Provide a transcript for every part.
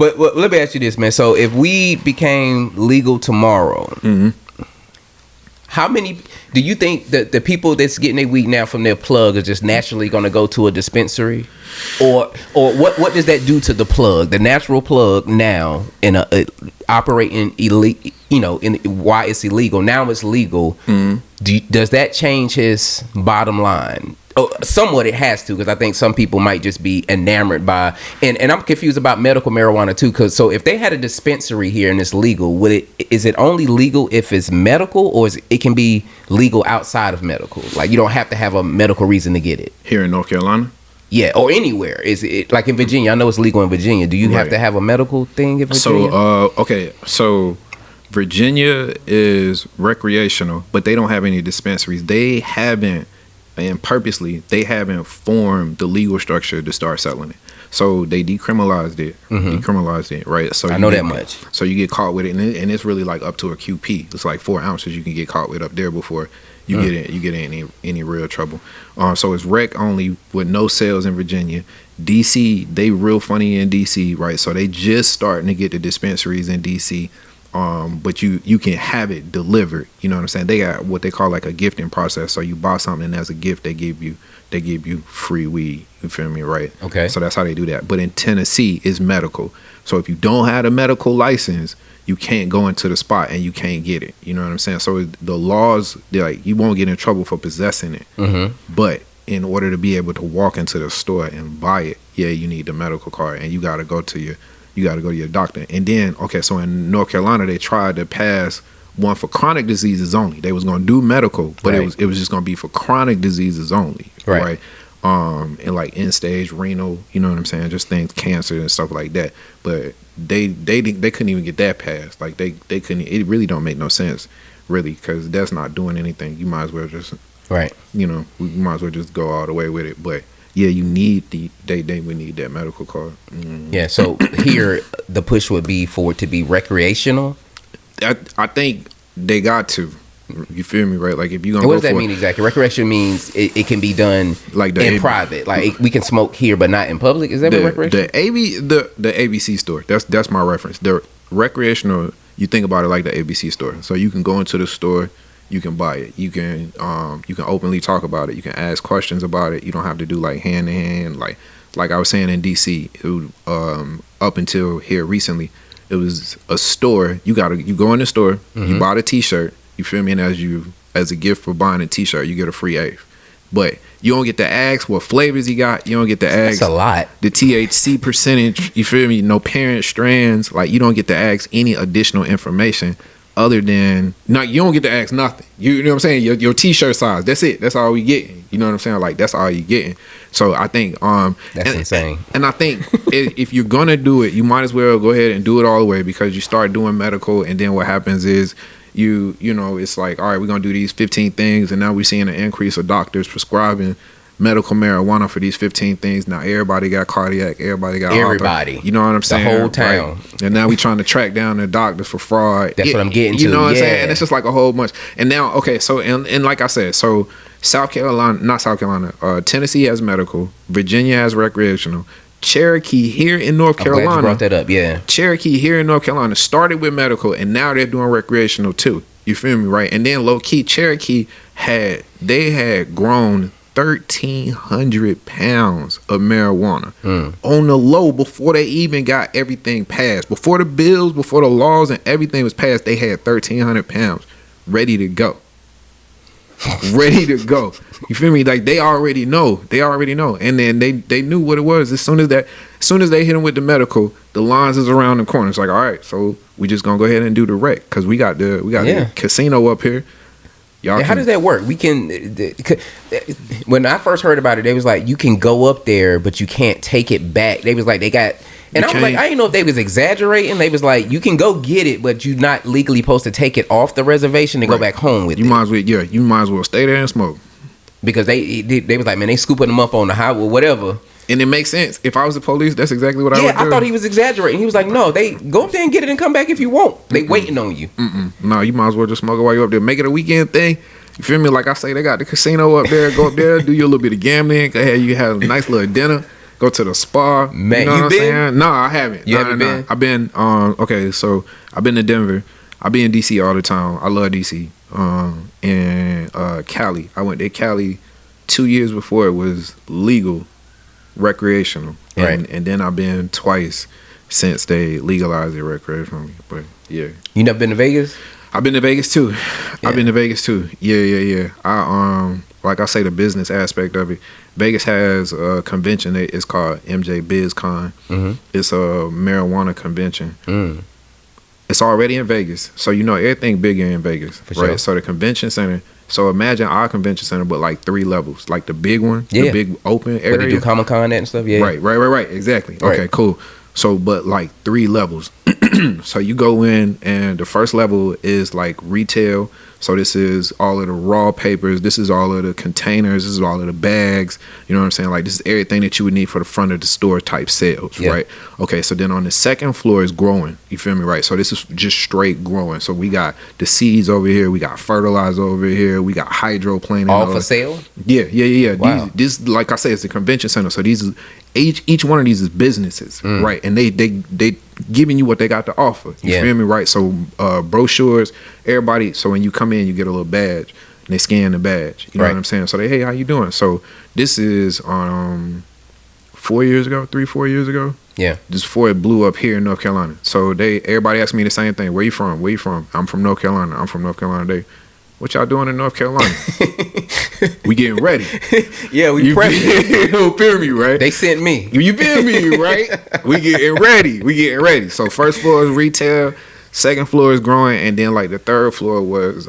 But let me ask you this, man. So if weed became legal tomorrow, how many do you think that the people that's getting their weed now from their plug are just naturally going to go to a dispensary, or what does that do to the plug, the natural plug now in a operating illegal? In why it's illegal now, it's legal. Does that change his bottom line? Oh, somewhat it has to, because I think some people might just be enamored by, and I'm confused about medical marijuana too, because so if they had a dispensary here and it's legal, is it only legal if it's medical, or it can be legal outside of medical? Like you don't have to have a medical reason to get it. Here in North Carolina? Yeah, or anywhere. Is it like in Virginia? I know it's legal in Virginia. Do you have to have a medical thing in Virginia? So Virginia is recreational, but they don't have any dispensaries. They haven't formed the legal structure to start selling it. So they decriminalized it, right? So I know that much. So you get caught with it, and it's really like up to a QP. It's like 4 ounces you can get caught with up there before you get in any real trouble. So it's rec only with no sales in Virginia. DC, they real funny in DC, right? So they just starting to get the dispensaries in DC. But you can have it delivered. You know what I'm saying? They got what they call like a gifting process. So you buy something, and as a gift, they give you free weed. You feel me, right? Okay. So that's how they do that. But in Tennessee, it's medical. So if you don't have a medical license, you can't go into the spot and you can't get it. You know what I'm saying? So the laws, like you won't get in trouble for possessing it. But in order to be able to walk into the store and buy it, you need the medical card, and you got to go to your doctor. And then, so in North Carolina, they tried to pass one for chronic diseases only. They was going to do medical, but it was just going to be for chronic diseases only, right? And like end stage renal, you know what I'm saying? Just things, cancer and stuff like that. But they couldn't even get that passed. Like they couldn't. It really don't make no sense, really, because that's not doing anything. You might as well just we might as well just go all the way with it. But yeah, you need they would need that medical card. Yeah, so here the push would be for it to be recreational. I think they got to. You feel me, right? Like if you gonna what does that mean exactly? Recreation means it can be done like in private. Like we can smoke here, but not in public. Is that what recreation? The ABC store. That's my reference. The recreational. You think about it like the ABC store. So you can go into the store. You can buy it. You can openly talk about it. You can ask questions about it. You don't have to do like hand to hand. Like I was saying in DC, up until here recently, it was a store. You go in the store. You buy the T-shirt. You feel me? And as a gift for buying a T-shirt, you get a free eighth. But you don't get to ask what flavors he got. You don't get to ask. That's a lot. The THC percentage. You feel me? No parent strands. Like you don't get to ask any additional information. Other than you don't get to ask nothing. You know what I'm saying? Your T-shirt size. That's it. That's all we getting. You know what I'm saying? Like that's all you getting. So I think that's insane. And I think if you're gonna do it, you might as well go ahead and do it all the way, because you start doing medical, and then what happens is you know it's like, all right, we're gonna do these 15 things, and now we're seeing an increase of doctors prescribing medical marijuana for these 15 things. Now everybody got cardiac, everybody got author, you know what I'm saying? The whole town. Right? And now we trying to track down the doctors for fraud. That's what I'm getting to. You know what I'm saying? And it's just like a whole bunch. And now, so and like I said, so Tennessee has medical, Virginia has recreational. Cherokee here in North Carolina. I'm glad you brought that up, yeah. Cherokee here in North Carolina started with medical, and now they're doing recreational too. You feel me, right? And then low key, Cherokee had grown 1,300 pounds of marijuana on the low before they even got everything passed. Before the bills, before the laws and everything was passed, they had 1,300 pounds ready to go. Ready to go. You feel me? Like they already know. And then they knew what it was. As soon as they hit them with the medical, the lines is around the corner. It's like, all right, so we just gonna go ahead and do the rec, because we got the casino up here. How does that work? We can. When I first heard about it, they was like, you can go up there, but you can't take it back. They was like, they got. And I was like, I didn't know if they was exaggerating. They was like, you can go get it, but you're not legally supposed to take it off the reservation and go back home with it. You might as well stay there and smoke. Because they was like, man, they scooping them up on the highway, whatever. And it makes sense. If I was the police, that's exactly what I would do. Yeah, I thought he was exaggerating. He was like, no, they go up there and get it and come back if you want. They waiting on you. No, you might as well just smoke it while you're up there. Make it a weekend thing. You feel me? Like I say, they got the casino up there. Go up there, do your little bit of gambling. Go ahead, you have a nice little dinner. go to the spa. Man, you know you what been? I'm saying? No, I haven't. You haven't been? I've been. Okay, so I've been to Denver. I've been in DC all the time. I love DC. And Cali. I went to Cali 2 years before it was legal, recreational. And, and then I've been twice since they legalized it recreationally. But yeah. You never been to Vegas? I've been to Vegas too. Yeah. I've been to Vegas too. Yeah. I like I say, the business aspect of it. Vegas has a convention. It's called MJ BizCon. Mm-hmm. It's a marijuana convention. Mm. It's already in Vegas, so you know everything bigger in Vegas, For right? sure. So the convention center. So imagine our convention center, but like 3 levels, like the big one, Yeah. the big open Where they area. do Comic-Con and stuff? Yeah. Right. Exactly. Right. Okay, cool. So, but like 3 levels. So you go in, and the first level is like retail. So this is all of the raw papers. This is all of the containers. This is all of the bags. You know what I'm saying? Like, this is everything that you would need for the front of the store type sales, Yeah. right? Okay, so then on the second floor is growing. You feel me, right? So this is just straight growing. So we got the seeds over here. We got fertilizer over here. We got hydroplaning. All for sale? Yeah. Wow. This, like I say, it's a convention center. So these is each one of these is businesses, right? And they giving you what they got to offer. You feel me, right? So brochures, everybody. So when you come in, you get a little badge, and they scan the badge. You know what I'm saying? So they, hey, how you doing? So this is 4 years ago, 3-4 years ago. Yeah. Just before it blew up here in North Carolina. So everybody asked me the same thing. Where you from? Where you from? I'm from North Carolina. I'm from North Carolina. What y'all doing in North Carolina? We getting ready. Yeah, we prepping. You feel me, right? They sent me. You feel me, right? We getting ready. So first floor is retail, second floor is growing, and then like the third floor was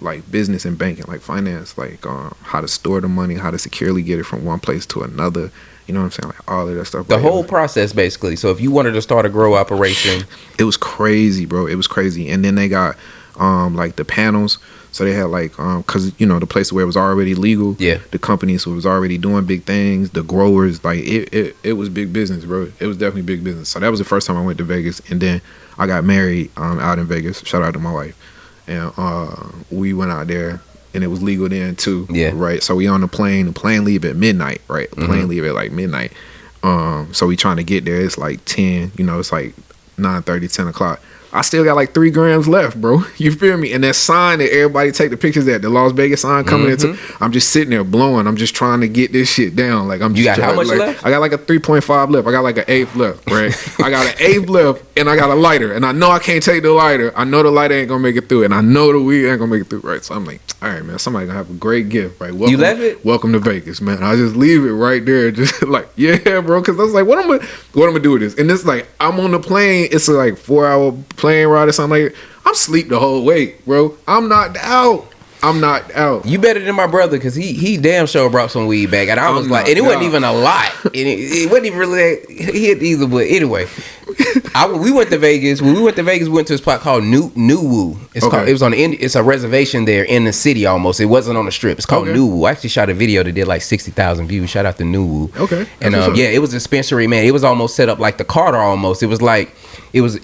like business and banking, like finance, like how to store the money, how to securely get it from one place to another. You know what I'm saying? Like all of that stuff. The whole process, basically. So if you wanted to start a grow operation, it was crazy, bro. It was crazy. And then they got like the panels. So they had like, cause you know the place where it was already legal. Yeah. The companies who was already doing big things, the growers, like it was big business, bro. It was definitely big business. So that was the first time I went to Vegas, and then I got married out in Vegas. Shout out to my wife, and we went out there, and it was legal then too. Yeah. Right. So we on the plane. The plane leave at midnight. Right. The plane leave at like midnight. So we trying to get there. It's like 10. You know, it's like 9:30, 10 o'clock. I still got like 3 grams left, bro. You feel me? And that sign that everybody take the pictures at, the Las Vegas sign coming into, I'm just sitting there blowing. I'm just trying to get this shit down. Like I'm. You just got how much left? I got like a 3.5 left. I got like an 1/8 left, right? I got an 1/8 left, and I got a lighter, and I know I can't take the lighter. I know the lighter ain't gonna make it through, and I know the weed ain't gonna make it through, right? So I'm like, all right, man, somebody gonna have a great gift, right? Welcome, you left it? Welcome to Vegas, man. I just leave it right there, just like, yeah, bro, because I was like, what I'm gonna do with this? And it's like I'm on the plane. It's like 4-hour plane ride or something like. I'm asleep the whole way, bro. I'm knocked out. You better than my brother, because he damn sure brought some weed back, and I was like, and it wasn't even a lot, and it wasn't even really hit either. But anyway, we went to Vegas. When we went to Vegas, we went to a spot called New Woo. It's called. It was on the end. It's a reservation there in the city almost. It wasn't on the strip. It's called New Woo. I actually shot a video that did like 60,000 views. Shout out to New Woo. Okay. And yeah, it was a dispensary, man. It was almost set up like the Carter almost. It was like it was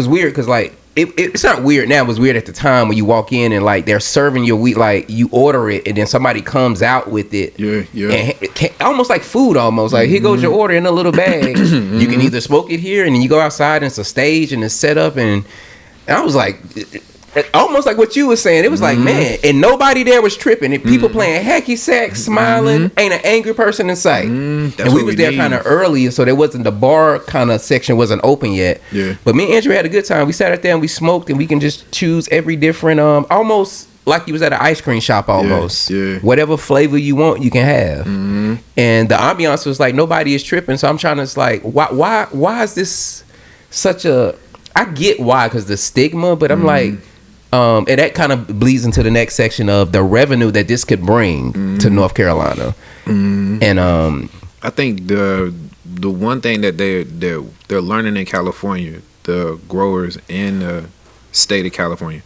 weird because like. It's not weird now. It was weird at the time when you walk in and like they're serving your weed, like you order it and then somebody comes out with it. Yeah. And almost like food, almost like here goes your order in a little bag. You can either smoke it here and then you go outside and it's a stage and it's set up and I was like, almost like what you were saying. It was like, man, and nobody there was tripping. And people playing hacky sack, smiling, ain't an angry person in sight. And we was there kind of early, so there wasn't the bar kind of section wasn't open yet. Yeah. But me and Andrew had a good time. We sat out there and we smoked, and we can just choose every different, almost like you was at an ice cream shop almost. Yeah. Whatever flavor you want, you can have. And the ambiance was like nobody is tripping. So I'm trying to, it's like, why is this such a? I get why, because the stigma, but I'm like. And that kind of bleeds into the next section of the revenue that this could bring to North Carolina. And I think the one thing that they're learning in California, the growers in the state of California.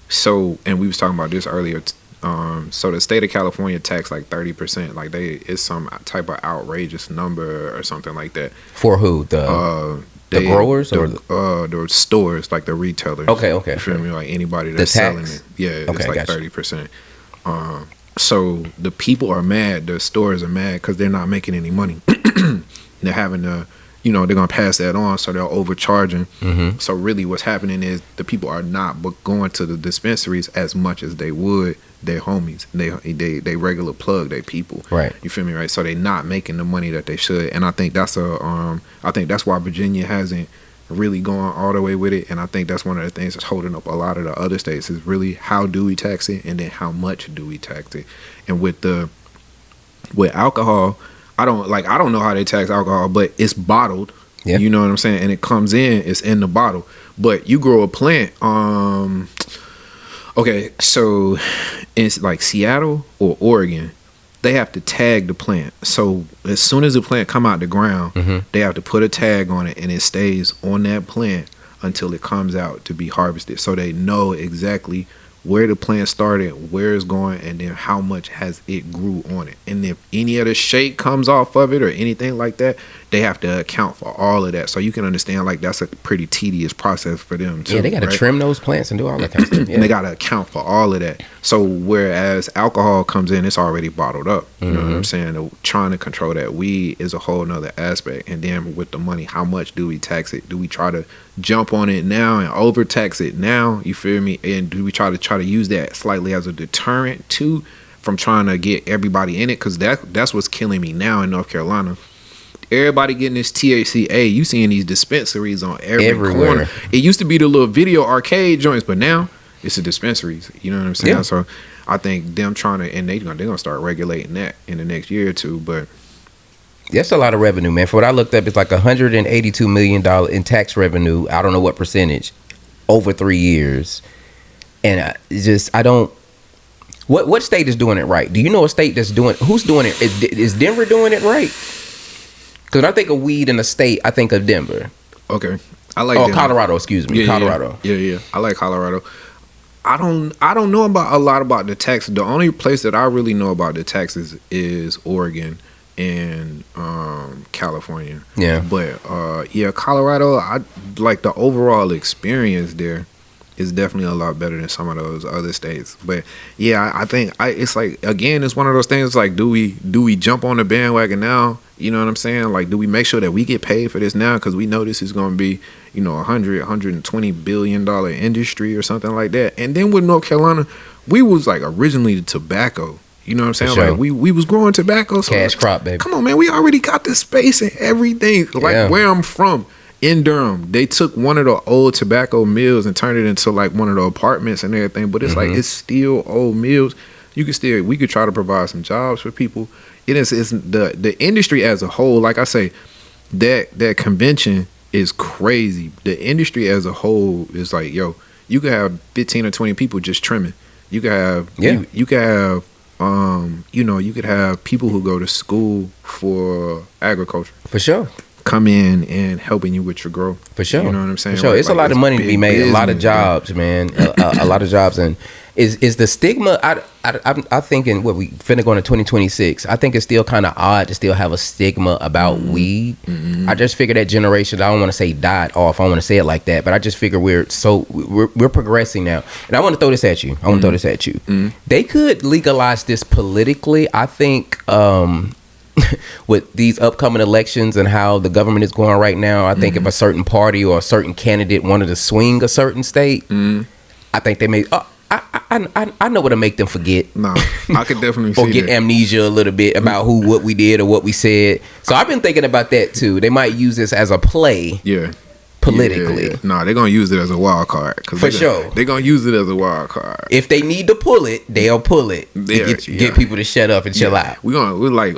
So, and we was talking about this earlier. So the state of California tax like 30%. Like it's some type of outrageous number or something like that. For who? The growers or the stores, like the retailers. Okay. You feel me? Like anybody that's selling it. Yeah, it's like 30%. So the people are mad. The stores are mad because they're not making any money. they're having to, you know, they're gonna pass that on, so they're overcharging. Mm-hmm. So really, what's happening is the people are not going to the dispensaries as much as they would their homies, they regular plug, they people. Right. You feel me, right? So they not making the money that they should, and I think that's why Virginia hasn't really gone all the way with it, and I think that's one of the things that's holding up a lot of the other states is really how do we tax it, and then how much do we tax it. And with alcohol, I don't know how they tax alcohol, but it's bottled. Yeah. You know what I'm saying? And it comes in, it's in the bottle. But you grow a plant, okay, so it's like Seattle or Oregon, they have to tag the plant. So as soon as the plant come out the ground, they have to put a tag on it, and it stays on that plant until it comes out to be harvested. So they know exactly where the plant started, where it's going, and then how much has it grew on it. And if any other shake comes off of it or anything like that, they have to account for all of that. So you can understand, like, that's a pretty tedious process for them too. Yeah, they got to trim those plants and do all that kind of stuff. Yeah. And they got to account for all of that. So whereas alcohol comes in, it's already bottled up. You know what I'm saying? Trying to control that weed is a whole nother aspect. And then with the money, how much do we tax it? Do we try to jump on it now and overtax it now? You feel me? And do we try to use that slightly as a deterrent too, from trying to get everybody in it? Because that's what's killing me now in North Carolina. Everybody getting this THCA. You seeing these dispensaries on everywhere. Corner. It used to be the little video arcade joints, but now it's the dispensaries. You know what I'm saying? Yeah. So I think them trying to, and they're gonna start regulating that in the next year or two. But that's a lot of revenue, man. For what I looked up, it's like $182 million in tax revenue. I don't know what percentage over 3 years. And I don't. What state is doing it right? Do you know a state that's doing? Who's doing it? Is Denver doing it right? Because when I think of weed in a state, I think of Denver. Okay, I like. Denver. Colorado. Excuse me, Colorado. Yeah. I like Colorado. I don't know about a lot about the taxes. The only place that I really know about the taxes is Oregon and California. Yeah. But Colorado, I like the overall experience there is definitely a lot better than some of those other states. But yeah, I think it's like, again, it's one of those things like, do we jump on the bandwagon now? You know what I'm saying? Like, do we make sure that we get paid for this now? Because we know this is going to be, you know, $120 billion industry or something like that. And then with North Carolina, we was like originally the tobacco. You know what I'm saying? Sure. Like we was growing tobacco. So cash crop, baby. Come on, man. We already got the space and everything. Like where I'm from, in Durham, they took one of the old tobacco mills and turned it into like one of the apartments and everything. But it's like, it's still old mills. We could try to provide some jobs for people. It's the industry as a whole. Like I say, that convention is crazy. The industry as a whole is like, yo, you could have 15 or 20 people just trimming. You could have you could have you could have people who go to school for agriculture. For sure. Come in and helping you with your growth. For sure. You know what I'm saying? For sure. It's a lot of money to be made. A lot of jobs, man. A lot of jobs. And is the stigma, I'm thinking, what we finna go into 2026, I think it's still kind of odd to still have a stigma about weed. I just figure that generation, I don't want to say died off, I don't want to say it like that, but I just figure we're progressing now. And I want to throw this at you. They could legalize this politically. I think with these upcoming elections and how the government is going right now, I think if a certain party or a certain candidate wanted to swing a certain state, I think they may. I know what to make them forget. No, I could definitely see or get amnesia a little bit about what we did or what we said. So I've been thinking about that too. They might use this as a play. Yeah. Politically. Yeah. No, they're gonna use it as a wild card. For sure. They're gonna use it as a wild card. If they need to pull it, they'll pull it. Get people to shut up and chill out. We're like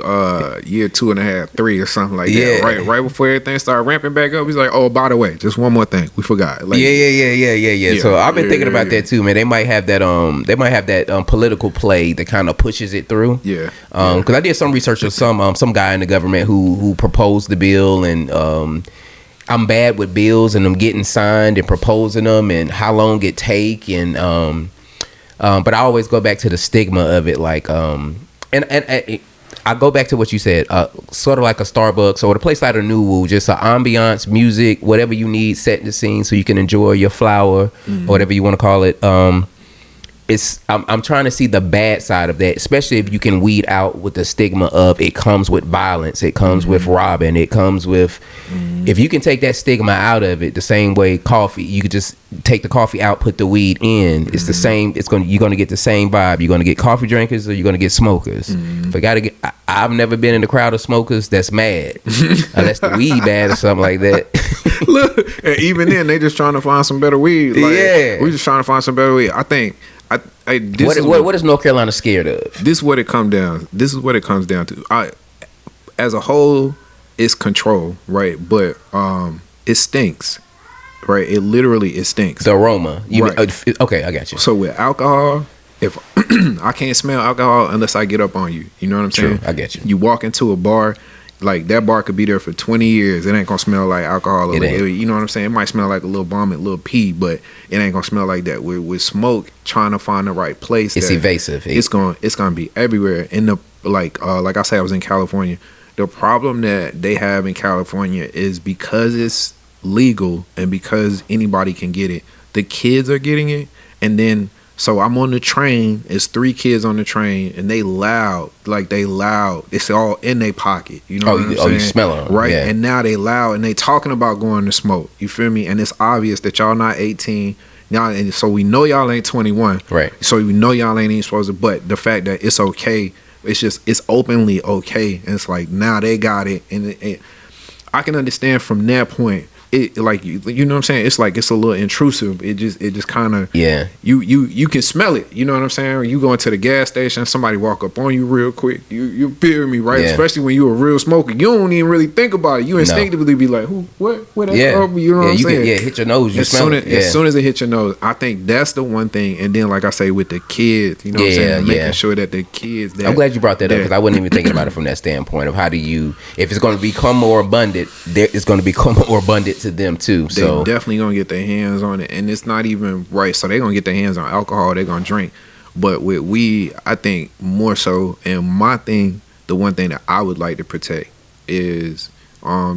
year 2.5, 3 or something like that. Right before everything started ramping back up, he's like, oh, by the way, just one more thing. We forgot. Like, yeah. So I've been thinking about that too, man. They might have that political play that kind of pushes it through. Yeah. Because I did some research of some guy in the government who proposed the bill, and I'm bad with bills and them getting signed and proposing them and how long it take, and but I always go back to the stigma of it, like and I go back to what you said, sort of like a Starbucks or a place like a New Woo, just an ambiance, music, whatever you need, setting the scene so you can enjoy your flower or whatever you want to call it. I'm trying to see the bad side of that, especially if you can weed out with the stigma of it comes with violence, it comes with robbing, it comes with if you can take that stigma out of it, the same way coffee, you could just take the coffee out, put the weed in. It's the same. You're gonna get the same vibe. You're gonna get coffee drinkers or you're gonna get smokers. I've never been in the crowd of smokers that's mad unless the weed bad or something like that. Look, and even then they just trying to find some better weed. Like, we just trying to find some better weed. I think. What is North Carolina scared of? This is what it comes down. This is what it comes down to. As a whole, it's control, right? But it stinks, right? It stinks. The aroma. Right. Okay, I got you. So with alcohol, if I can't smell alcohol unless I get up on you, you know what I'm saying? True, I get you. You walk into a bar. Like that bar could be there for 20 years. It ain't gonna smell like alcohol. You know what I'm saying? It might smell like a little vomit, a little pee, but it ain't gonna smell like that. With smoke, trying to find the right place. It's evasive. It's gonna be everywhere. In the like I said, I was in California. The problem that they have in California is because it's legal and because anybody can get it. The kids are getting it, and then. So I'm on the train. It's 3 kids on the train, and they loud. It's all in their pocket. You know what I'm saying? You smell them, right? Yeah. And now they loud, and they talking about going to smoke. You feel me? And it's obvious that y'all not 18 now, and so we know y'all ain't 21. Right. So we know y'all ain't even supposed to. But the fact that it's okay, it's openly okay, and it's like now they got it, and I can understand from that point. It like you know what I'm saying? It's like it's a little intrusive. It just kind of You can smell it. You know what I'm saying? You go into the gas station, somebody walk up on you real quick. You feel me, right? Yeah. Especially when you a real smoker, you don't even really think about it. You instinctively be like, who, what? That you know what I'm saying? Hit your nose. You smell it. As soon as it hit your nose, I think that's the one thing. And then, like I say, with the kids, you know what I'm saying? Making sure that the kids. I'm glad you brought that up because I wasn't even thinking about it from that standpoint of how do you, if it's going to become more abundant, it's going to become more abundant to them too. So they definitely gonna get their hands on it, and it's not even right. So they're gonna get their hands on alcohol. They're gonna drink, but with weed, I think more so. And my thing, the one thing that I would like to protect is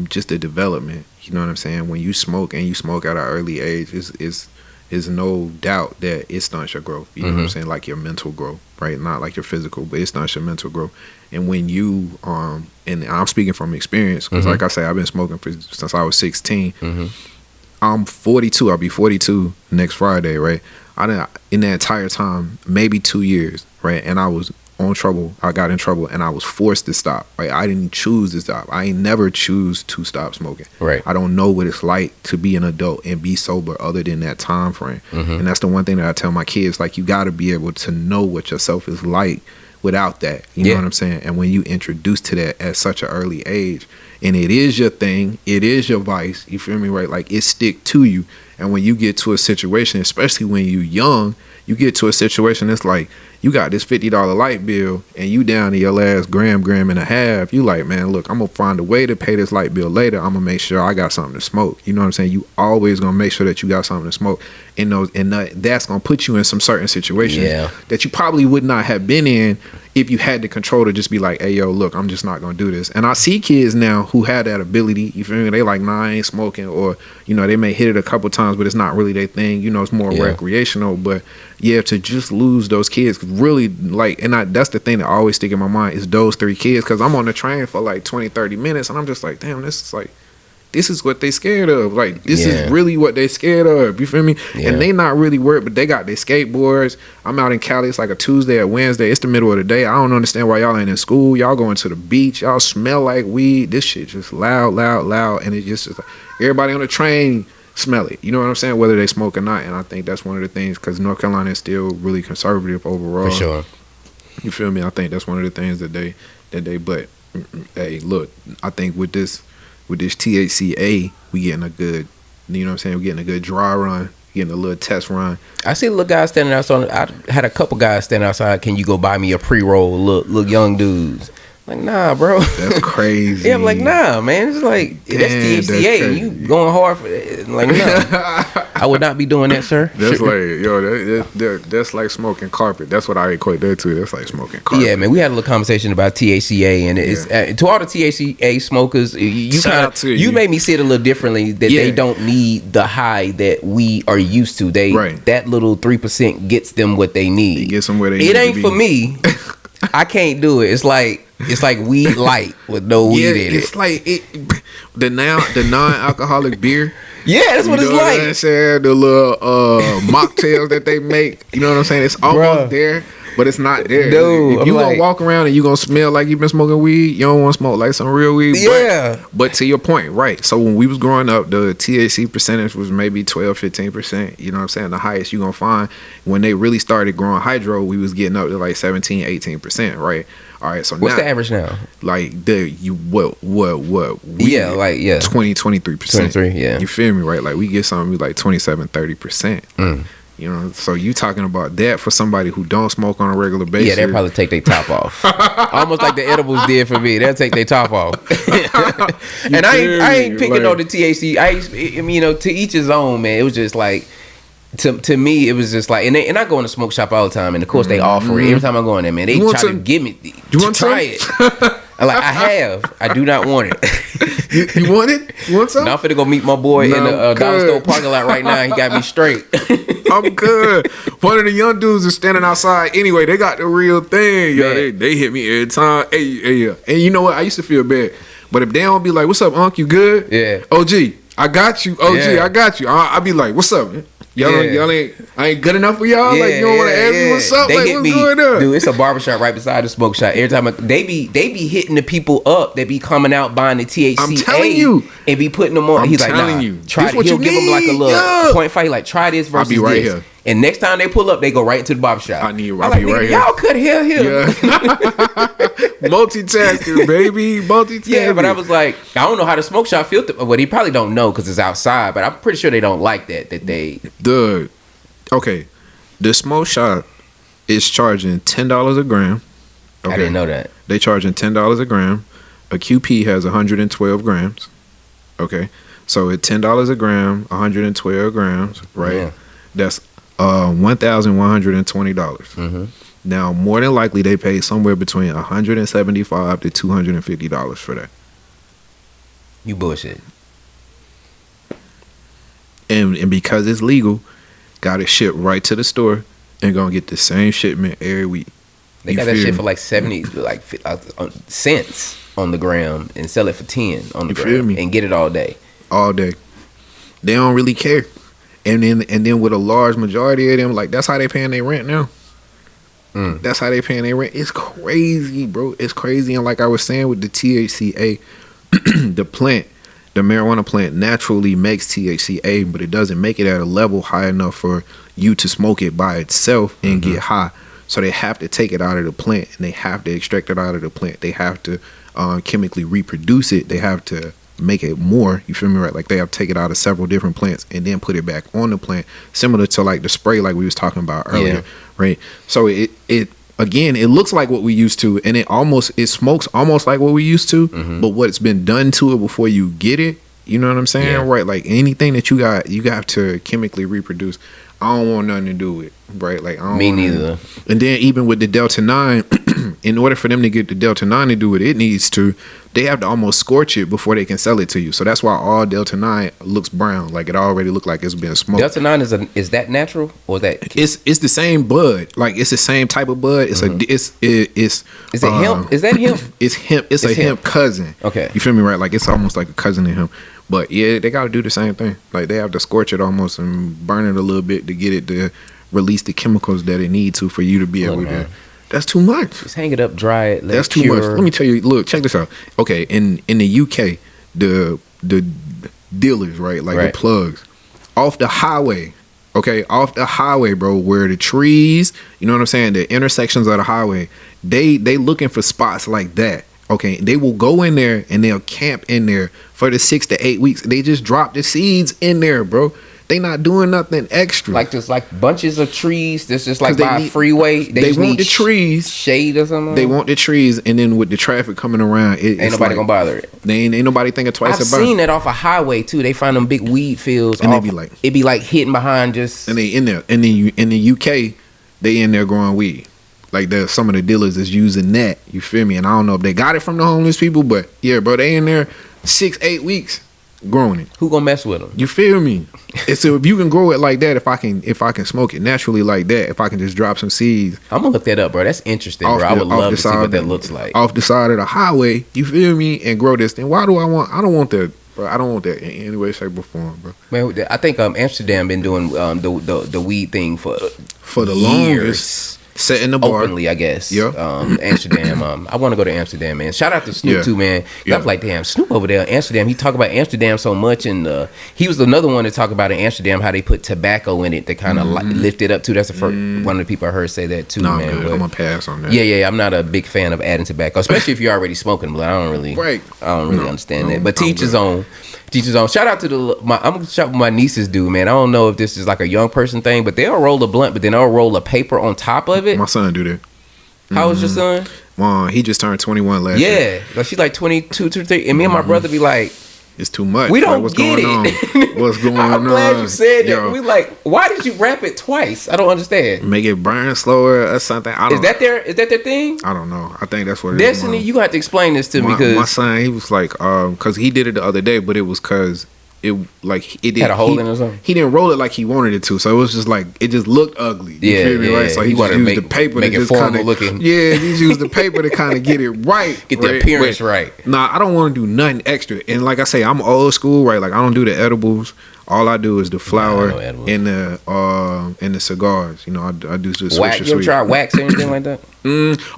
just the development. You know what I'm saying? When you smoke and you smoke at an early age, is no doubt that it stunts your growth. You know what I'm saying? Like your mental growth, right? Not like your physical, but it stunts your mental growth. And when you and I'm speaking from experience because like I say, I've been smoking since I was 16. I'm 42. I'll be 42 next Friday, right? In that entire time, maybe 2 years, right? And I was I got in trouble and I was forced to stop, right? I didn't choose to stop. I ain't never choose to stop smoking. Right. I don't know what it's like to be an adult and be sober other than that time frame. And that's the one thing that I tell my kids, like, you got to be able to know what yourself is like without that. You know what I'm saying? And when you introduce to that at such an early age, and it is your thing, it is your vice, you feel me, right? Like, it stick to you. And when you get to a situation, especially when you young, you get to a situation that's like, you got this $50 light bill and you down to your last gram and a half. You like, man, look, I'm gonna find a way to pay this light bill later. I'm gonna make sure I got something to smoke. You know what I'm saying? You always gonna make sure that you got something to smoke. And that's gonna put you in some certain situations that you probably would not have been in if you had the control to just be like, hey, yo, look, I'm just not gonna do this. And I see kids now who have that ability. You feel me? They like, nah, I ain't smoking, or you know, they may hit it a couple times, but it's not really their thing. You know, it's more recreational. But yeah, to just lose those kids, really, like, and that's the thing that always stick in my mind is those 3 kids, because I'm on the train for like 20-30 minutes and I'm just like, damn, this is what they scared of. Like, this is really what they scared of. You feel me? And they not really worried, but they got their skateboards. I'm out in Cali. It's like a Tuesday or Wednesday. It's the middle of the day. I don't understand why y'all ain't in school. Y'all going to the beach. Y'all smell like weed. This shit just loud. And it just like, everybody on the train smell it. You know what I'm saying? Whether they smoke or not. And I think that's one of the things, because North Carolina is still really conservative overall. For sure. You feel me? I think that's one of the things that they but hey, look, I think with this THCA, we getting a good, you know what I'm saying? We're getting a good dry run, getting a little test run. I see a little guy standing outside. I had a couple guys standing outside. Can you go buy me a pre-roll? Look young dudes. Like, nah, bro. That's crazy. Yeah, I'm like, nah, man. It's like, that's THCA. And you going hard for it. Like, no. I would not be doing that, sir. That's like, yo, that's like smoking carpet. That's what I equate that to. That's like smoking carpet. Yeah, man. We had a little conversation about THCA, and it's to all the THCA smokers. You made me see it a little differently. That they don't need the high that we are used to. That little 3% gets them what they need. It gets them where they need It to ain't be. for me. I can't do it. It's like weed light with no weed in it. It's like the non-alcoholic beer. Yeah, that's what it's like. You know what I'm saying? The little mocktails that they make. You know what I'm saying? It's almost there, but it's not there. Dude, if you gonna walk around and you gonna smell like you've been smoking weed, you don't want to smoke like some real weed. Yeah. But to your point, right. So when we was growing up, the THC percentage was maybe 12-15%. You know what I'm saying? The highest you gonna find. When they really started growing hydro, we was getting up to like 17-18%, right? All right, so what's now, the average now? Like what? Yeah, like 20-23%. 23, yeah. You feel me, right? Like we get something like 27-30%. You know, so you talking about that for somebody who don't smoke on a regular basis? Yeah, they'll probably take their top off. Almost like the edibles did for me. They'll take their top off. And I ain't picking on the THC. I mean, you know, to each his own, man. It was just like. To me, it was just like, and I go in the smoke shop all the time, and of course they offer it every time I go in there, man. They try to give me, you want try it. I'm like, I do not want it. You want it? You want some? Now I'm finna go meet my boy in the dollar store parking lot right now. He got me straight. I'm good. One of the young dudes is standing outside. Anyway, they got the real thing. Yo, they hit me every time. Hey, and you know what? I used to feel bad, but if they don't be like, "What's up, Unc? You good?" Yeah. OG, I got you. OG, I got you. I be like, "What's up, man? Y'all ain't, I ain't good enough for y'all. Like you don't want to ask me what's up. They like hit what's me, going on?" Dude, it's a barbershop right beside the smoke shop. Every time they be hitting the people up. They be coming out buying the THCA. I'm telling you, and be putting them on. He's like, nah, try it. He'll give them like a little 0.5. Like try this versus I'll be right this. Here. And next time they pull up, they go right into the barbershop. I'll be right here. Y'all could hear him. Yeah. Multitasking, baby. Multitasking. Yeah, but I was like, I don't know how the smoke shop feels. Well, he probably don't know because it's outside. But I'm pretty sure they don't like that. Okay, the smoke shop is charging $10 a gram. Okay. I didn't know that. They charging $10 a gram. A QP has 112 grams. Okay, so at $10 a gram, 112 grams, right? Yeah. That's $1,120. Now, more than likely, they pay somewhere between $175 to $250 for that. You bullshit. And because it's legal, got it shipped right to the store and gonna get the same shipment every week. They got that shit for like 70 cents on the gram and sell it for 10 on the gram and get it all day. All day. They don't really care. And then with a large majority of them, like that's how they paying their rent now. That's how they paying their rent. It's crazy, bro. It's crazy. And like I was saying with the THCA, the marijuana plant naturally makes THCA, but it doesn't make it at a level high enough for you to smoke it by itself and get high. So they have to take it out of the plant and they have to extract it out of the plant. They have to chemically reproduce it. They have to make it more, you feel me, right? Like they have to take it out of several different plants and then put it back on the plant, similar to like the spray like we was talking about earlier, right? So it again, it looks like what we used to, and it smokes almost like what we used to, but what's been done to it before you get it, you know what I'm saying, right? Like anything that you have to chemically reproduce. I don't want nothing to do with, right? Like I don't Me neither. And then even with the Delta 9, in order for them to get the Delta 9 to do what it needs to, they have to almost scorch it before they can sell it to you. So that's why all Delta 9 looks brown, like it already looked like it's been smoked. Delta 9 is that natural or is that? It's the same bud, like it's the same type of bud. It's hemp? Is that hemp? It's hemp. It's a hemp cousin. Okay, you feel me, right? Like it's almost like a cousin of hemp. But yeah, they gotta do the same thing. Like they have to scorch it almost and burn it a little bit to get it to release the chemicals that it needs to for you to be able to. That's too much. Just hang it up, dry it. That's too much. Let me tell you. Look, check this out. Okay, in the UK, the dealers, right, like the plugs, off the highway. Okay, off the highway, bro, where the trees, you know what I'm saying, the intersections of the highway, they looking for spots like that. Okay, they will go in there and they'll camp in there for the 6 to 8 weeks. They just drop the seeds in there, bro. They not doing nothing extra. Like just like bunches of trees. This just like by a need, freeway. They want the trees, shade or something. They want the trees, and then with the traffic coming around, ain't nobody gonna bother it. They ain't nobody thinking twice about it. I've seen that off a highway too. They find them big weed fields, and they be like, it be like hidden behind just. And they in there, and then in the UK, they in there growing weed. Like some of the dealers is using that. You feel me? And I don't know if they got it from the homeless people, but yeah, bro, they in there 6-8 weeks growing it. Who gonna mess with them? You feel me? And so if you can grow it like that, if I can smoke it naturally like that, if I can just drop some seeds, I'm gonna look that up, bro. That's interesting, bro. I would love to see what that looks like off the side of the highway. You feel me? And grow this thing. I don't want that. Bro, I don't want that in any way, shape, or form, bro. Man, I think Amsterdam been doing the weed thing for the years. Longest. Setting the bar openly, I guess. Yeah. Amsterdam. I want to go to Amsterdam, man. Shout out to Snoop too, man. I was like, damn, Snoop over there in Amsterdam. He talk about Amsterdam so much, and he was another one to talk about in Amsterdam how they put tobacco in it to kind of lift it up too. That's the first one of the people I heard say that too, man. I'm gonna pass on that. Yeah. I'm not a big fan of adding tobacco, especially if you're already smoking. But I don't really understand that. But teach his own. Shout out to I'm gonna shout what my nieces do, man. I don't know if this is like a young person thing, but they'll roll a blunt, but then they'll roll a paper on top of it. My son do that. How old is your son? He just turned 21 last year. Yeah, like she's like 22, 23, and me and my brother be like, it's too much. We don't get it. What's going on? I'm glad you said that. We like, why did you wrap it twice? I don't understand. Make it burn slower or something. Is that their thing? I don't know. I think that's what it Destiny, is. you got to explain this to me because my son, he was like, because he did it the other day, but it was because it had a hole in it or something. He didn't roll it like he wanted it to, so it was just like it just looked ugly. You feel me, right? So he just used the paper to just kind of looking. Yeah, he used the paper to kind of get it right, get the appearance right. Nah, I don't want to do nothing extra. And like I say, I'm old school, right? Like I don't do the edibles. All I do is the flower and the cigars. You know, I do the wax. You ever try wax or anything like that?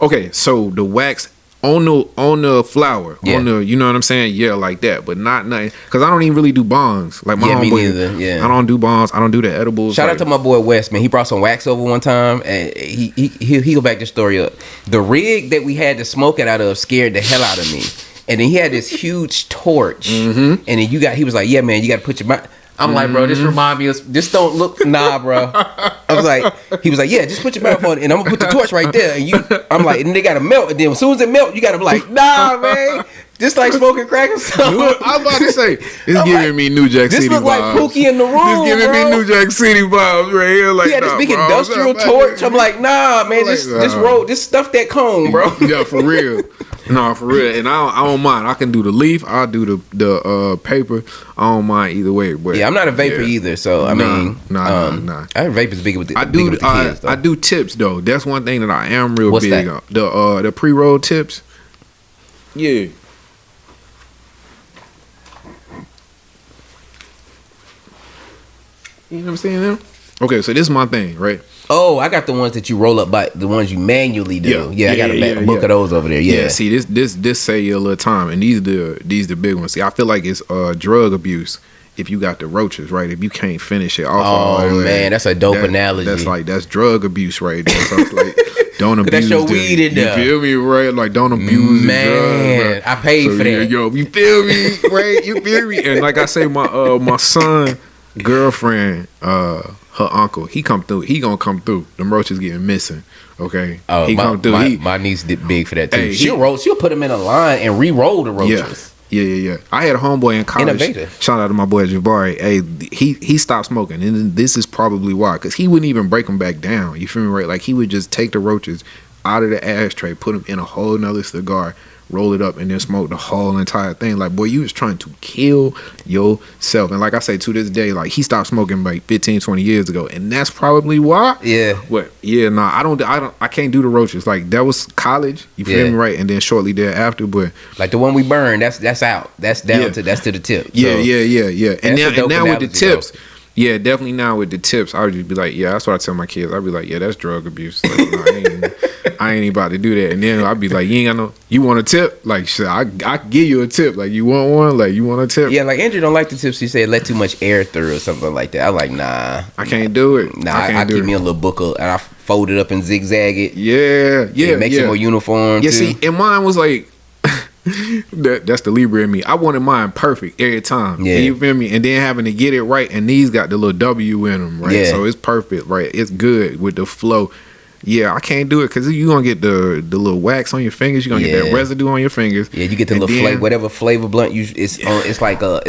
Okay, so the wax. On the flower, on the, you know what I'm saying? Yeah, like that, but not nothing. Because I don't even really do bongs. Like my homeboy, me neither. Yeah, I don't do bongs. I don't do the edibles. Shout out to my boy West, man. He brought some wax over one time, and he go back the story up. The rig that we had to smoke it out of scared the hell out of me. And then he had this huge torch, and then he was like, "Yeah, man, you got to put your mouth." I'm like, bro, this remind me of, this don't look, nah, bro. I was like, he was like, yeah, just put your mouth on it, and I'm gonna put the torch right there. And I'm like, and they gotta melt, and then as soon as it melt, you gotta be like, nah, man. Just like smoking crack or something. I'm about to say, it's giving me New Jack City vibes. This look like Pookie in the room, This giving me New Jack City vibes right here. Like, he had this big industrial torch. I'm like, nah, man, just roll, just stuff that cone, bro. Yeah, for real. No, for real. And I don't mind. I can do the leaf. I'll do the paper. I don't mind either way. But yeah, I'm not a vapor either. So I mean, nah. I think vapor's big with the kids, though. I do tips though. That's one thing that I am real big on. The pre-roll tips. Yeah. You know what I'm saying now? Okay, so this is my thing, right? Oh, I got the ones that you roll up by the ones you manually do. Yeah, I got a book of those over there. Yeah. See, this save you a little time, and these the big ones. See, I feel like it's drug abuse if you got the roaches, right? If you can't finish it off. Oh man, that's a dope analogy. That's drug abuse right there. So it's like don't abuse. That's your weed in there. You feel me, right? Like don't abuse. Man, drugs, I paid for that. Yo, you feel me, right? You feel me? And like I say, my son girlfriend, her uncle, he come through. He gonna come through. Them roaches getting missing. Okay. Oh, he come through. My niece did big for that too. Hey, she'll put them in a line and re-roll the roaches. Yeah. I had a homeboy in college. Innovative. Shout out to my boy Jabari. Hey, he stopped smoking, and this is probably why, because he wouldn't even break them back down. You feel me, right? Like he would just take the roaches out of the ashtray, put them in a whole nother cigar, roll it up, and then smoke the whole entire thing. Like, boy, you was trying to kill yourself. And like I say, to this day, like he stopped smoking like 15, 20 years ago, and that's probably why. Yeah. What? Yeah. Nah, I can't do the roaches. Like that was college. You feel me, right? And then shortly thereafter, but like the one we burned, that's out. That's down to the tip. So, yeah. And now with the tips. Though. Yeah, definitely now with the tips, I would just be like, yeah, that's what I tell my kids. I'd be like, yeah, that's drug abuse. Like, no, I ain't about to do that. And then I'd be like, you want a tip? Like, shit, I give you a tip. Like, you want one? Like, you want a tip? Yeah, like Andrew don't like the tips. He said let too much air through or something like that. I'm like, nah. I can't do it. Nah, I give me a little booklet and I fold it up and zigzag it. Yeah. It makes it more uniform. Yeah, see, and mine was like, That's the Libra in me. I wanted mine perfect every time. Yeah. You feel me? And then having to get it right, and these got the little W in them, right? Yeah. So it's perfect, right? It's good with the flow. Yeah, I can't do it because you gonna get the little wax on your fingers. You're gonna get that residue on your fingers. Yeah, you get the little flavor, whatever flavor blunt it's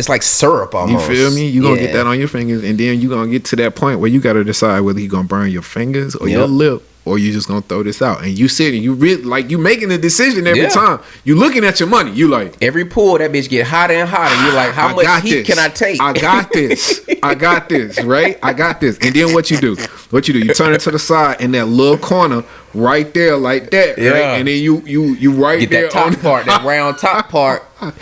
like syrup almost. You feel me? You gonna get that on your fingers, and then you gonna get to that point where you gotta decide whether you gonna burn your fingers or your lip, or you just gonna throw this out. And you sitting, you really like you making a decision every time. You looking at your money. You like every pull that bitch get hotter and hotter. You like, how much heat can I take? I got this. I got this. Right? I got this. And then what you do? You turn it to the side in that little corner right there, like that. Yeah. Right? And then you right get there that top on part, that round top part. And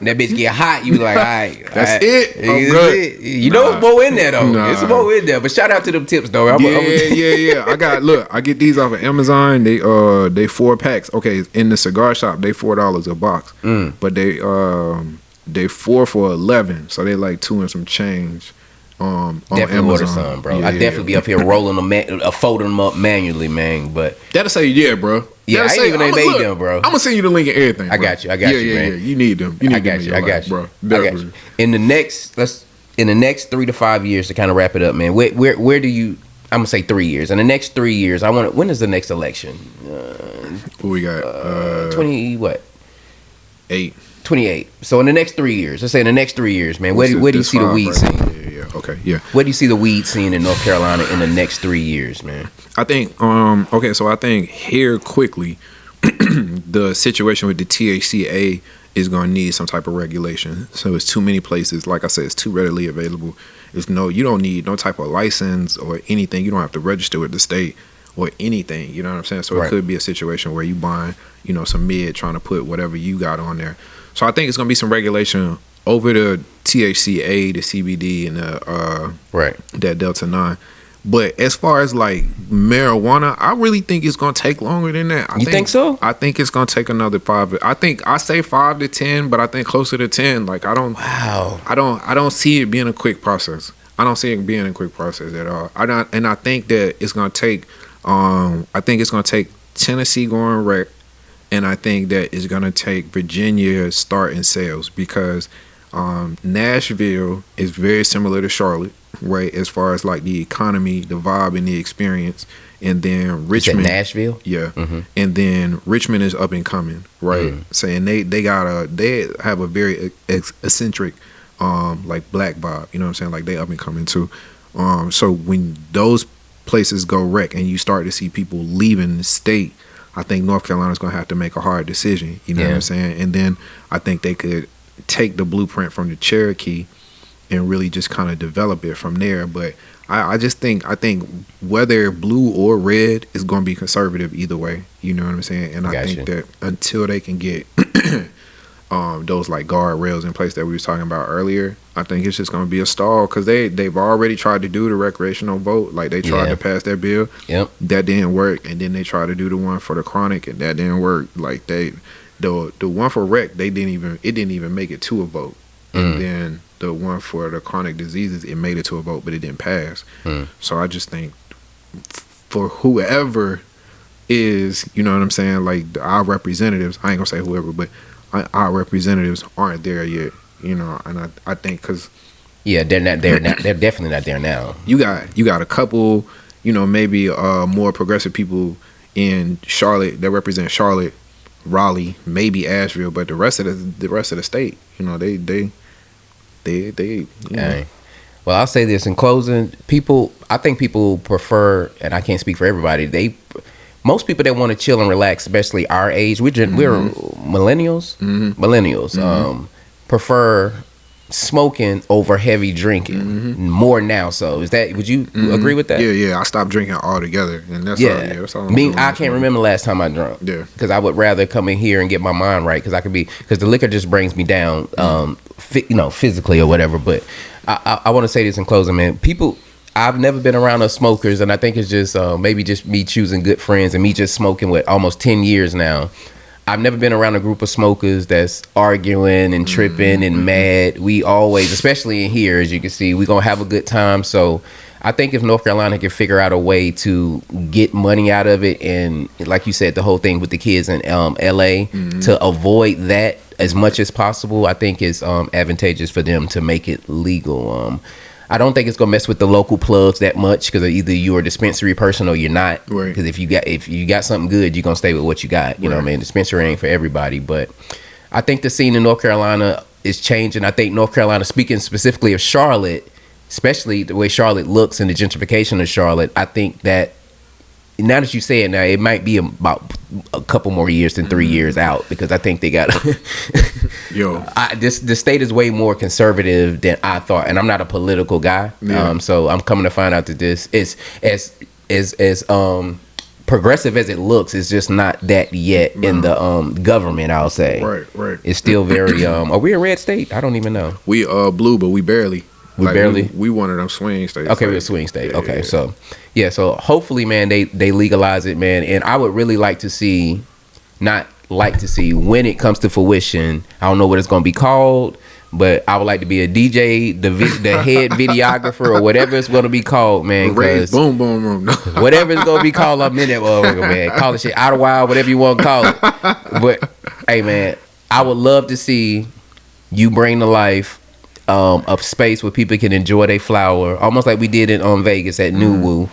that bitch get hot. You like, all right, that's it. It. You know, it's more in there though. It's more in there. But shout out to them tips though. Yeah. I get these off of Amazon. They 4-packs. Okay, in the cigar shop, they $4 a box. But they 4 for $11. So they like 2 and some change. Definitely on order Amazon. some, bro. I definitely be up here rolling them, folding them up manually, man. But that'll say bro. Yeah, I ain't even made them, bro. I'm gonna send you the link and everything. Bro. I got you, man. Yeah. You need them. I got you, bro. I got you. In the next 3 to 5 years, to kind of wrap it up, man. Where do you? I'm gonna say 3 years. In the next 3 years, when is the next election? Who we got? 20 what? 8. 28. So in the next 3 years, let's say in the next 3 years, man, where do you see the weed scene? Yeah. Okay. Yeah. Where do you see the weed scene in North Carolina in the next 3 years, man? I think. Okay. So I think here quickly, the situation with the THCA is going to need some type of regulation. So it's too many places. Like I said, it's too readily available. You don't need no type of license or anything. You don't have to register with the state or anything. You know what I'm saying? So it could be a situation where you buying, some mid trying to put whatever you got on there. So I think it's going to be some regulation over the THCA, the CBD, and that Delta 9. But as far as like marijuana, I really think it's going to take longer than that. You think so? I think it's going to take another 5. I say 5 to 10, but I think closer to 10. Like I don't see it being a quick process. I don't see it being a quick process at all. I think that it's going to take. I think it's going to take Tennessee going rec. And I think that it's going to take Virginia starting sales because Nashville is very similar to Charlotte, right? As far as like the economy, the vibe, and the experience. And then Richmond. You said Nashville? Yeah. Mm-hmm. And then Richmond is up and coming, right? Saying they have a very eccentric like black vibe, you know what I'm saying? Like they up and coming too. So when those places go rec and you start to see people leaving the state, I think North Carolina's going to have to make a hard decision. You know what I'm saying? And then I think they could take the blueprint from the Cherokee and really just kind of develop it from there. But I think whether blue or red is going to be conservative either way. You know what I'm saying? And I think that until they can get those like guardrails in place that we was talking about earlier, I think it's just going to be a stall because they've already tried to do the recreational vote. Like they tried to pass that bill. Yep. That didn't work. And then they tried to do the one for the chronic and that didn't work. Like the one for rec, it didn't even make it to a vote. And then the one for the chronic diseases, it made it to a vote, but it didn't pass. So I just think for whoever is, you know what I'm saying, like our representatives, I ain't gonna say whoever, but our representatives aren't there yet, and I think because they're not there now. They're definitely not there now. You got a couple, maybe more progressive people in Charlotte that represent Charlotte, Raleigh, maybe Asheville, but the rest of the state, they. Well, I'll say this in closing. I think people prefer, and I can't speak for everybody. Most people that want to chill and relax, especially our age, we're millennials. Millennials prefer smoking over heavy drinking more now. So would you agree with that? Yeah. I stopped drinking altogether, and that's all. I can't remember the last time I drank. Yeah, because I would rather come in here and get my mind right because the liquor just brings me down, physically or whatever. But I want to say this in closing, man. I've never been around us smokers, and I think it's just maybe just me choosing good friends and me just smoking with almost 10 years now. I've never been around a group of smokers that's arguing and tripping and mad. We always, especially in here, as you can see, we're going to have a good time. So I think if North Carolina can figure out a way to get money out of it, and like you said, the whole thing with the kids in LA, to avoid that as much as possible, I think it's advantageous for them to make it legal. I don't think it's gonna mess with the local plugs that much, because either you're a dispensary person or you're not. Right. Because if you got something good, you're gonna stay with what you got. You know what I mean? Dispensary ain't for everybody, but I think the scene in North Carolina is changing. I think North Carolina, speaking specifically of Charlotte, especially the way Charlotte looks and the gentrification of Charlotte, I think that now that you say it, now it might be about a couple more years than 3 years out, because I think they got the state is way more conservative than I thought, and I'm not a political guy, so I'm coming to find out that this is as progressive as it looks. It's just not that yet in the government, I'll say. Right. It's still very are we a red state? I don't even know. We blue, but we barely. We one of them swing states. Okay, we're a swing state. Okay, so hopefully, man, they legalize it, man. And I would really like to see, when it comes to fruition. I don't know what it's gonna be called, but I would like to be a DJ, the head videographer, or whatever it's gonna be called, man. Boom room. Whatever it's gonna be called, I'm in that motherfucker, man. Call it shit out of wild, whatever you want to call it. But hey, man, I would love to see you bring to life of space where people can enjoy their flower, almost like we did in Vegas at New Woo.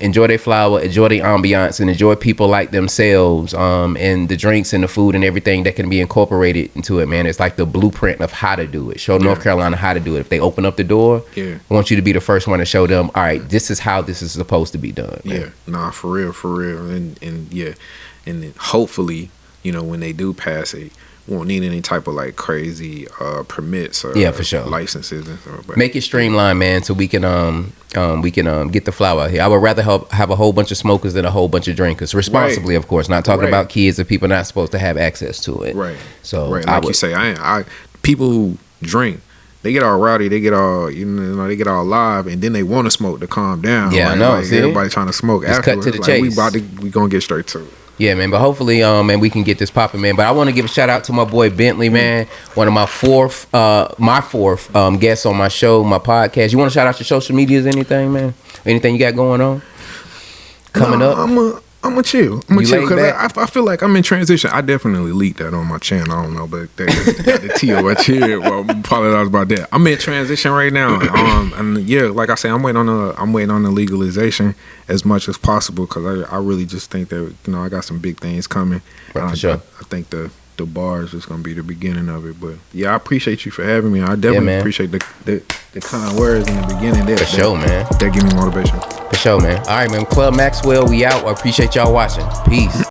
Enjoy their flower, enjoy their ambiance, and enjoy people like themselves, and the drinks and the food and everything that can be incorporated into it, man. It's like the blueprint of how to do it. Show North Carolina how to do it. If they open up the door, I want you to be the first one to show them, all right, this is how this is supposed to be done, man. For real. And then hopefully, when they do pass it, won't need any type of like crazy permits or for sure licenses and stuff. Make it streamlined, man, so we can get the flower out here. I would rather have a whole bunch of smokers than a whole bunch of drinkers, responsibly, of course. Not talking about kids or people not supposed to have access to it. So like you say, I people who drink, they get all rowdy, they get all they get all live, and then they want to smoke to calm down. I know. Like everybody trying to smoke. Just afterwards. Cut to the chase. We gonna get straight to it. Yeah, man, but hopefully, man, we can get this popping, man. But I want to give a shout out to my boy Bentley, man. One of my fourth guests on my show, my podcast. You want to shout out your social medias, anything, man? Anything you got going on? Coming up? I'm gonna chill. Because I feel like I'm in transition. I definitely leaked that on my channel. I don't know, but the T.O. I chill. Well, apologize about that. I'm in transition right now. And like I say, I'm waiting on the legalization as much as possible, because I really just think that I got some big things coming. Right, for sure. I think the bar is just gonna be the beginning of it. But I appreciate you for having me. I definitely appreciate the kind words in the beginning. For sure, man. That give me motivation. For sure, man. All right, man. Club Maxwell, we out. I appreciate y'all watching. Peace.